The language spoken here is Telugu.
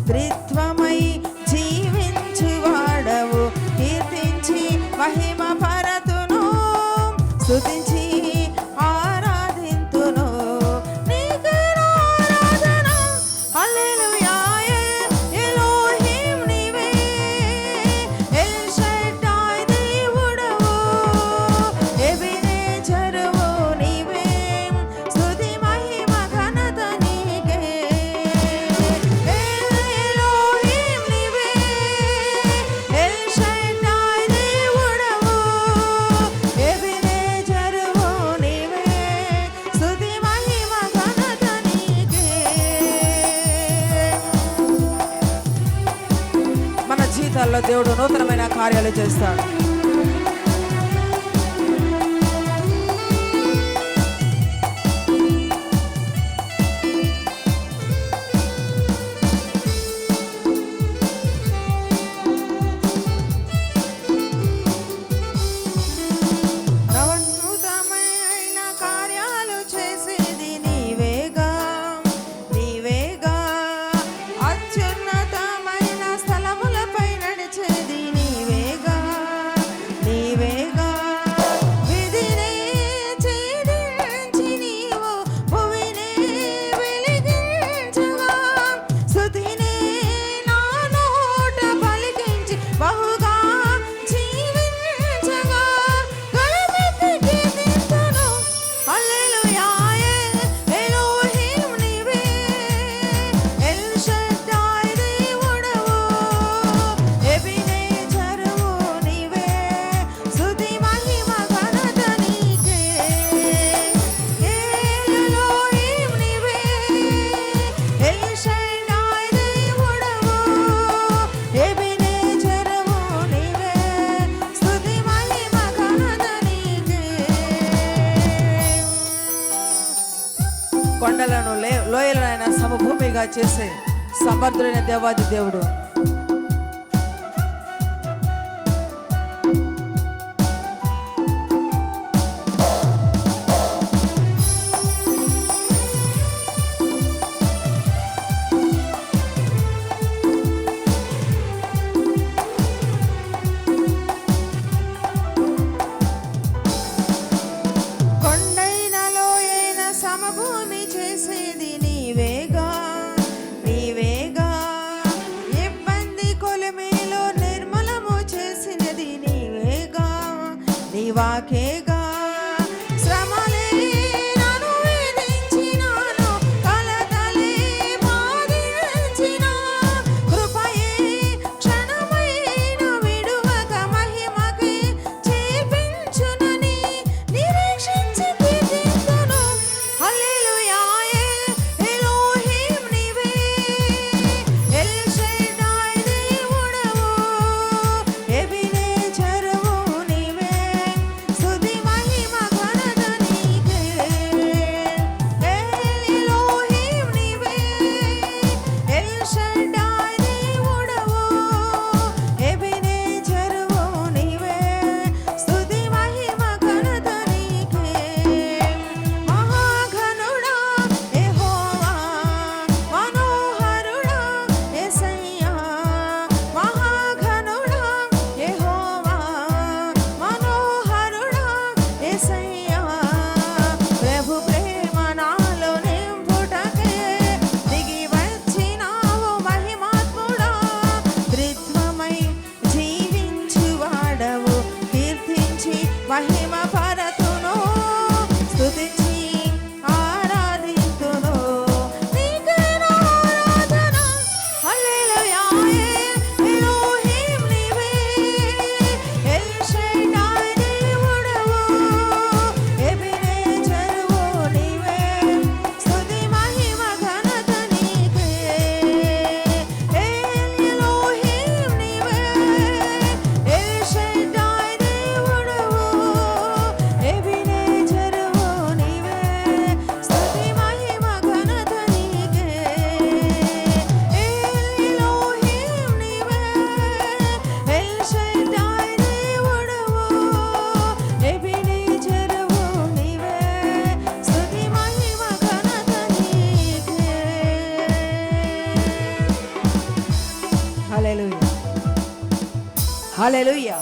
త్రిత్వమై జీవించువాడవు. కీర్తించి మహిమ పరతును, స్తుతించి ఆరాధింతును. నీకే ఆరాధన. హల్లెలూయా. ఎలోహిం నీవే, ఎల్ షడ్డాయ్ దేవుడవు, ఎబెనెజరువు నీవే, స్తుతి మహిమ ఘనత నీకే. ఎలోహిం నీవే, ఎల్ షడ్డాయ్ దేవుడవు, ఎబెనెజరువు నీవే, స్తుతి మహిమ ఘనత నీకే. మన జీవితాల్లో దేవుడు నూతనమైన కార్యాలు చేస్తాడు. నవనూతనమైన కార్యాలు చేసేది నీవేగా, నీవేగా. అత్యున్నతమైన స్థలములపై నడిచేది నీవేగా, నీవేగా. విధినే ఛేదించి నీవు భువినే వెలిగించగా, స్తుతినే నా నోట పలికించి బహుగా జీవించగా, గళమెత్తి కీర్తింతును. హల్లెలూయా. ఎలోహిం నీవే, ఎల్ షడ్డాయ్ దేవుడవు, ఎబెనెజరువు నీవే, స్తుతి మహిమ ఘనత నీకే. ఎలోహిం నీవే, ఎల్ షడ్డాయ్ దేవుడవు, ఎబెనెజరువు నీవే, స్తుతి మహిమ ఘనత నీకే. కొండలను లోయలనైన సమభూమిగా చేసే సమర్థుడైన దేవాది దేవుడు. కొండైన లోయైన సమభూమి చేసేది నీవేగా, నీవేగా. హల్లెలూయా హల్లెలూయా.